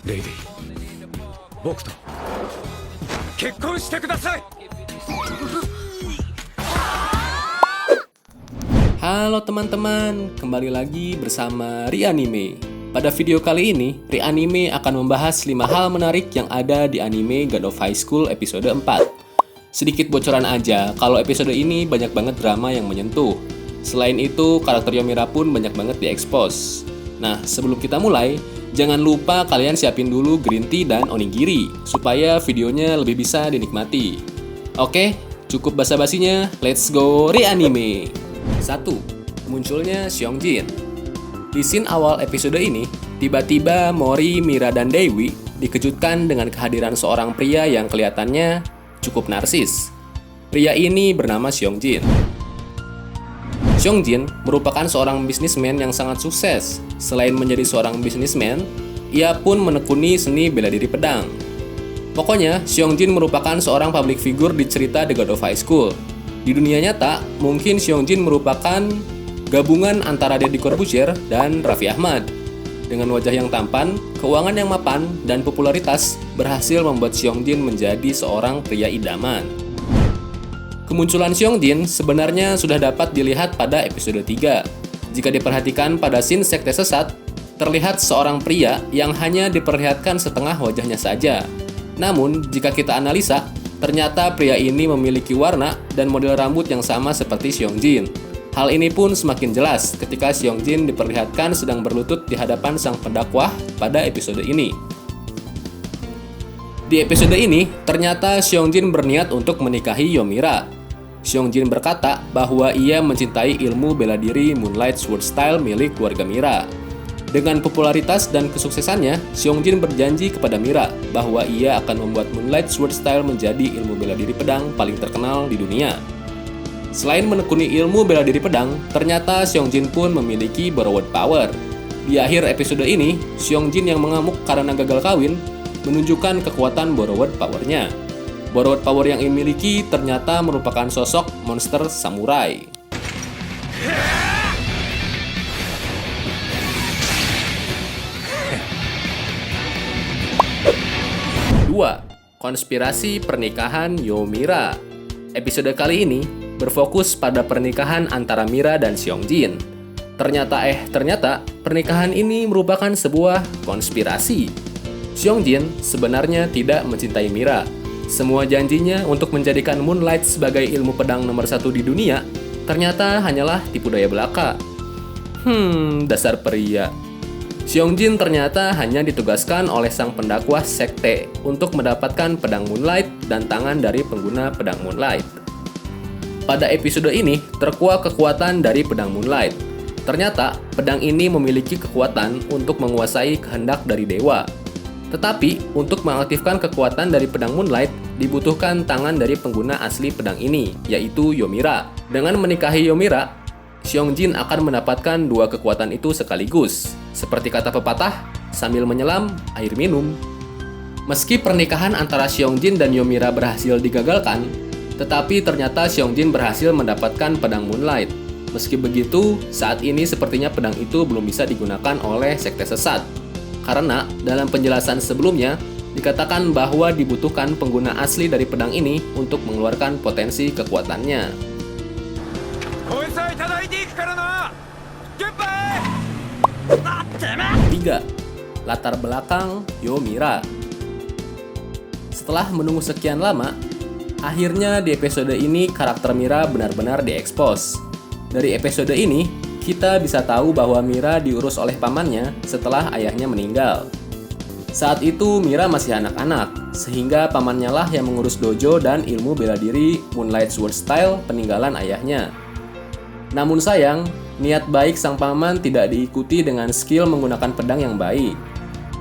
レイディ、僕と結婚してください。 Halo teman-teman, kembali lagi bersama Reanime. Pada video kali ini, Reanime akan membahas 5 hal menarik yang ada di anime God of High School episode 4. Sedikit bocoran aja, kalau episode ini banyak banget drama yang menyentuh. Selain itu, karakter Yomira pun banyak banget diekspos. Nah, sebelum kita mulai, jangan lupa kalian siapin dulu green tea dan onigiri, supaya videonya lebih bisa dinikmati. Oke, cukup basa-basinya, let's go Reanime! 1. Munculnya Seongjin. Di scene awal episode ini, tiba-tiba Mori, Mira, dan Dewi dikejutkan dengan kehadiran seorang pria yang kelihatannya cukup narsis. Pria ini bernama Seongjin. Seongjin merupakan seorang bisnismen yang sangat sukses. Selain menjadi seorang bisnismen, ia pun menekuni seni bela diri pedang. Pokoknya, Seongjin merupakan seorang public figure di cerita The God of High School. Di dunia nyata, mungkin Seongjin merupakan gabungan antara Deddy Corbuzier dan Raffi Ahmad. Dengan wajah yang tampan, keuangan yang mapan, dan popularitas berhasil membuat Seongjin menjadi seorang pria idaman. Kemunculan Seongjin sebenarnya sudah dapat dilihat pada episode 3. Jika diperhatikan pada scene sekte sesat, terlihat seorang pria yang hanya diperlihatkan setengah wajahnya saja. Namun, jika kita analisa, ternyata pria ini memiliki warna dan model rambut yang sama seperti Seongjin. Hal ini pun semakin jelas ketika Seongjin diperlihatkan sedang berlutut di hadapan sang pendakwah pada episode ini. Di episode ini, ternyata Seongjin berniat untuk menikahi Yomira. Seongjin berkata bahwa ia mencintai ilmu bela diri Moonlight Sword Style milik keluarga Mira. Dengan popularitas dan kesuksesannya, Seongjin berjanji kepada Mira bahwa ia akan membuat Moonlight Sword Style menjadi ilmu bela diri pedang paling terkenal di dunia. Selain menekuni ilmu bela diri pedang, ternyata Seongjin pun memiliki borrowed power. Di akhir episode ini, Seongjin yang mengamuk karena gagal kawin menunjukkan kekuatan borrowed power-nya. Borrowed power yang dimiliki ternyata merupakan sosok monster samurai. 2. Konspirasi pernikahan Yomira. Episode kali ini berfokus pada pernikahan antara Mira dan Seongjin. Ternyata pernikahan ini merupakan sebuah konspirasi. Seongjin sebenarnya tidak mencintai Mira. Semua janjinya untuk menjadikan Moonlight sebagai ilmu pedang nomor 1 di dunia ternyata hanyalah tipu daya belaka. Dasar pria. Seongjin ternyata hanya ditugaskan oleh sang pendakwah sekte untuk mendapatkan pedang Moonlight dan tangan dari pengguna pedang Moonlight. Pada episode ini, terkuak kekuatan dari pedang Moonlight. Ternyata, pedang ini memiliki kekuatan untuk menguasai kehendak dari dewa. Tetapi, untuk mengaktifkan kekuatan dari pedang Moonlight, dibutuhkan tangan dari pengguna asli pedang ini, yaitu Yomira. Dengan menikahi Yomira, Seongjin akan mendapatkan 2 kekuatan itu sekaligus. Seperti kata pepatah, sambil menyelam, air minum. Meski pernikahan antara Seongjin dan Yomira berhasil digagalkan, tetapi ternyata Seongjin berhasil mendapatkan pedang Moonlight. Meski begitu, saat ini sepertinya pedang itu belum bisa digunakan oleh sekte sesat. Karena dalam penjelasan sebelumnya, dikatakan bahwa dibutuhkan pengguna asli dari pedang ini untuk mengeluarkan potensi kekuatannya. 3. Latar belakang Yomira. Setelah menunggu sekian lama, akhirnya di episode ini karakter Mira benar-benar diekspos. Dari episode ini, kita bisa tahu bahwa Mira diurus oleh pamannya setelah ayahnya meninggal. Saat itu Mira masih anak-anak, sehingga pamannya lah yang mengurus dojo dan ilmu bela diri Moonlight Sword Style peninggalan ayahnya. Namun sayang, niat baik sang paman tidak diikuti dengan skill menggunakan pedang yang baik.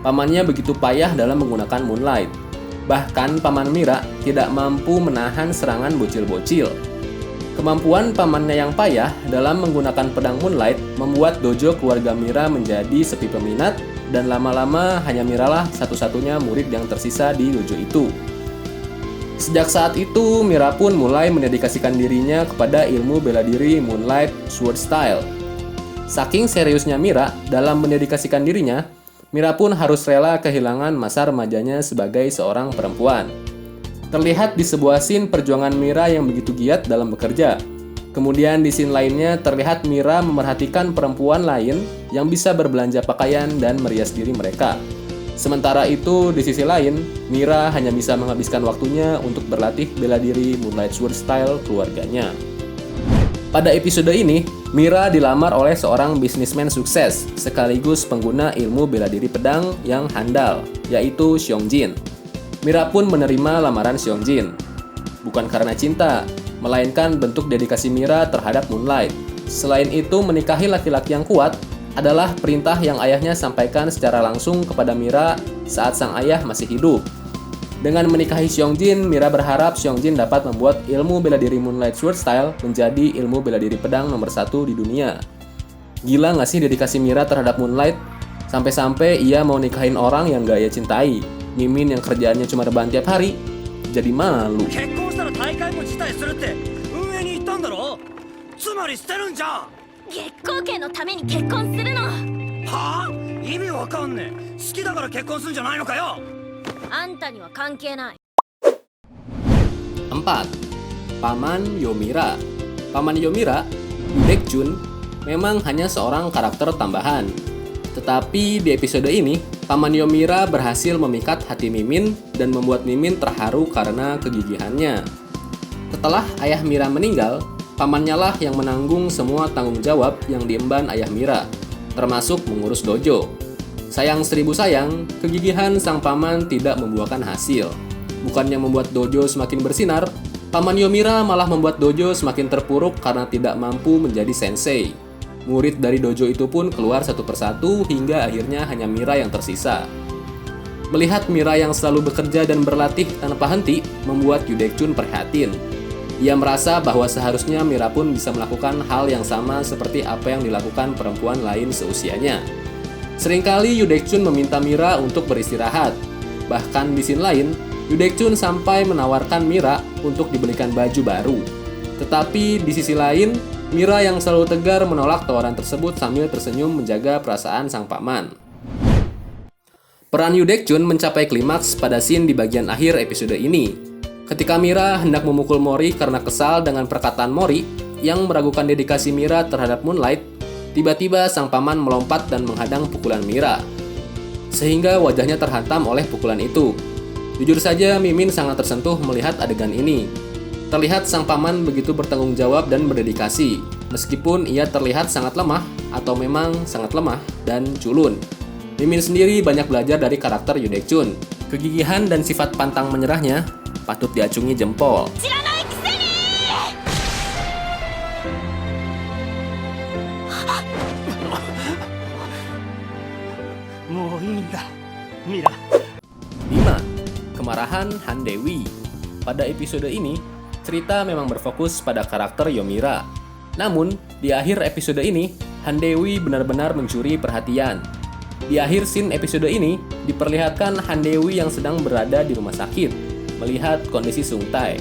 Pamannya begitu payah dalam menggunakan Moonlight. Bahkan paman Mira tidak mampu menahan serangan bocil-bocil. Kemampuan pamannya yang payah dalam menggunakan pedang Moonlight membuat dojo keluarga Mira menjadi sepi peminat dan lama-lama hanya Mira lah satu-satunya murid yang tersisa di dojo itu. Sejak saat itu, Mira pun mulai mendedikasikan dirinya kepada ilmu bela diri Moonlight Sword Style. Saking seriusnya Mira dalam mendedikasikan dirinya, Mira pun harus rela kehilangan masa remajanya sebagai seorang perempuan. Terlihat di sebuah scene perjuangan Mira yang begitu giat dalam bekerja. Kemudian di scene lainnya terlihat Mira memerhatikan perempuan lain yang bisa berbelanja pakaian dan merias diri mereka. Sementara itu, di sisi lain, Mira hanya bisa menghabiskan waktunya untuk berlatih bela diri Moonlight Sword Style keluarganya. Pada episode ini, Mira dilamar oleh seorang bisnismen sukses sekaligus pengguna ilmu bela diri pedang yang handal, yaitu Seongjin. Mira pun menerima lamaran Seongjin. Bukan karena cinta, melainkan bentuk dedikasi Mira terhadap Moonlight. Selain itu, menikahi laki-laki yang kuat adalah perintah yang ayahnya sampaikan secara langsung kepada Mira saat sang ayah masih hidup. Dengan menikahi Seongjin, Mira berharap Seongjin dapat membuat ilmu bela diri Moonlight Sword Style menjadi ilmu bela diri pedang nomor 1 di dunia. Gila nggak sih dedikasi Mira terhadap Moonlight? Sampai-sampai ia mau nikahin orang yang gak ia cintai. Mimin yang kerjaannya cuma rebahan tiap hari. Jadi malu. 結婚したら大会も辞退するって運営に言ったんだろ。つまり捨てるんじゃん。月光家のために結婚するの。はあ、意味わかんねえ。好きだから結婚するんじゃないのかよ。あんたには関係ない。 4. Paman Yomira. Paman Yomira, Baekjun, memang hanya seorang karakter tambahan. Tetapi di episode ini, Paman Yomira berhasil memikat hati Mimin dan membuat Mimin terharu karena kegigihannya. Setelah ayah Mira meninggal, pamannya lah yang menanggung semua tanggung jawab yang diemban ayah Mira, termasuk mengurus dojo. Sayang seribu sayang, kegigihan sang paman tidak membuahkan hasil. Bukannya membuat dojo semakin bersinar, Paman Yomira malah membuat dojo semakin terpuruk karena tidak mampu menjadi sensei. Murid dari dojo itu pun keluar satu persatu hingga akhirnya hanya Mira yang tersisa. Melihat Mira yang selalu bekerja dan berlatih tanpa henti membuat Yu Baekjun prihatin. Ia merasa bahwa seharusnya Mira pun bisa melakukan hal yang sama seperti apa yang dilakukan perempuan lain seusianya. Seringkali Yu Baekjun meminta Mira untuk beristirahat. Bahkan di scene lain, Yu Baekjun sampai menawarkan Mira untuk dibelikan baju baru. Tetapi di sisi lain, Mira yang selalu tegar menolak tawaran tersebut sambil tersenyum menjaga perasaan sang paman. Peran Yu Baekjun mencapai klimaks pada scene di bagian akhir episode ini. Ketika Mira hendak memukul Mori karena kesal dengan perkataan Mori yang meragukan dedikasi Mira terhadap Moonlight, tiba-tiba sang paman melompat dan menghadang pukulan Mira, sehingga wajahnya terhantam oleh pukulan itu. Jujur saja, Mimin sangat tersentuh melihat adegan ini. Terlihat sang paman begitu bertanggung jawab dan berdedikasi, meskipun ia terlihat sangat lemah atau memang sangat lemah dan culun. Mimin sendiri banyak belajar dari karakter Yu Baekjun. Kegigihan dan sifat pantang menyerahnya patut diacungi jempol. もういいんだ、ミラ。 5. Kemarahan Han Dewi. Pada episode ini, cerita memang berfokus pada karakter Yomira. Namun, di akhir episode ini, Han Dewi benar-benar mencuri perhatian. Di akhir scene episode ini, diperlihatkan Han Dewi yang sedang berada di rumah sakit, melihat kondisi Sung Tae.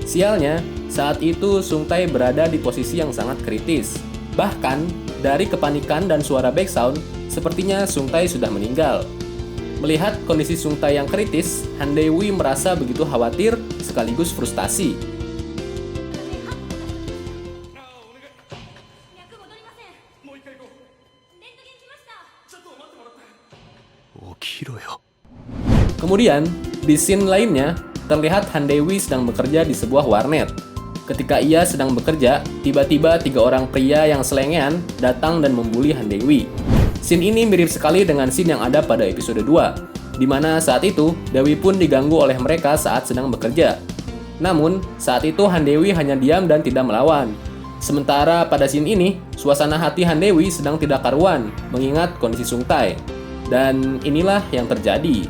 Sialnya, saat itu Sung Tae berada di posisi yang sangat kritis. Bahkan, dari kepanikan dan suara background, sepertinya Sung Tae sudah meninggal. Melihat kondisi Sung Tae yang kritis, Han Dewi merasa begitu khawatir sekaligus frustasi. Kemudian, di scene lainnya, terlihat Han Dewi sedang bekerja di sebuah warnet. Ketika ia sedang bekerja, tiba-tiba 3 orang pria yang selengean datang dan membuli Han Dewi. Scene ini mirip sekali dengan scene yang ada pada episode 2, di mana saat itu Dewi pun diganggu oleh mereka saat sedang bekerja. Namun, saat itu Han Dewi hanya diam dan tidak melawan. Sementara pada scene ini, suasana hati Han Dewi sedang tidak karuan, mengingat kondisi Sung Tae. Dan inilah yang terjadi.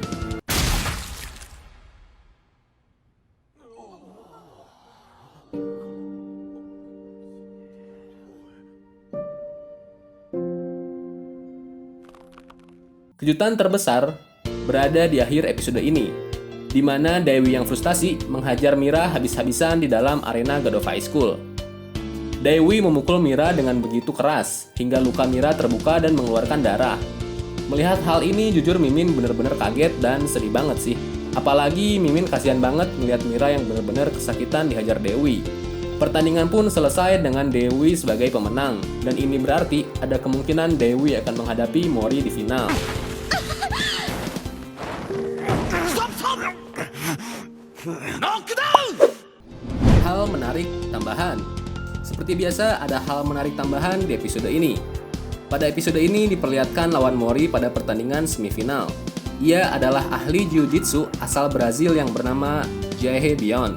Kejutan terbesar berada di akhir episode ini, di mana Dewi yang frustasi menghajar Mira habis-habisan di dalam arena God of High School. Dewi memukul Mira dengan begitu keras, hingga luka Mira terbuka dan mengeluarkan darah. Melihat hal ini jujur Mimin bener-bener kaget dan sedih banget sih. Apalagi Mimin kasihan banget melihat Mira yang bener-bener kesakitan dihajar Dewi. Pertandingan pun selesai dengan Dewi sebagai pemenang, dan ini berarti ada kemungkinan Dewi akan menghadapi Mori di final. Hal menarik tambahan. Seperti biasa, ada hal menarik tambahan di episode ini. Pada episode ini diperlihatkan lawan Mori pada pertandingan semifinal. Ia adalah ahli jiu-jitsu asal Brazil yang bernama Jaehe Bion.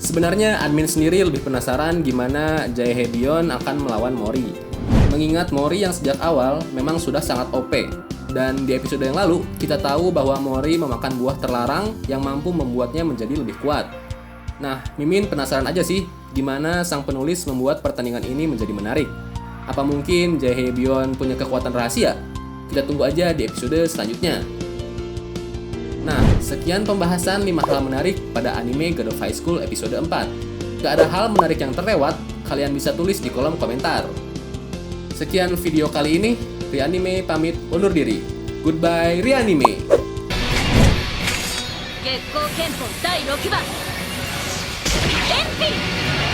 Sebenarnya admin sendiri lebih penasaran gimana Jaehe Bion akan melawan Mori. Mengingat Mori yang sejak awal memang sudah sangat OP. Dan di episode yang lalu, kita tahu bahwa Mori memakan buah terlarang yang mampu membuatnya menjadi lebih kuat. Nah, Mimin penasaran aja sih, gimana sang penulis membuat pertandingan ini menjadi menarik. Apa mungkin Jaehe Bion punya kekuatan rahasia? Kita tunggu aja di episode selanjutnya. Nah, sekian pembahasan 5 hal menarik pada anime God of High School episode 4. Gak ada hal menarik yang terlewat, kalian bisa tulis di kolom komentar. Sekian video kali ini. Rianime pamit undur diri. Goodbye Rianime. 月光憲法第6番エンピ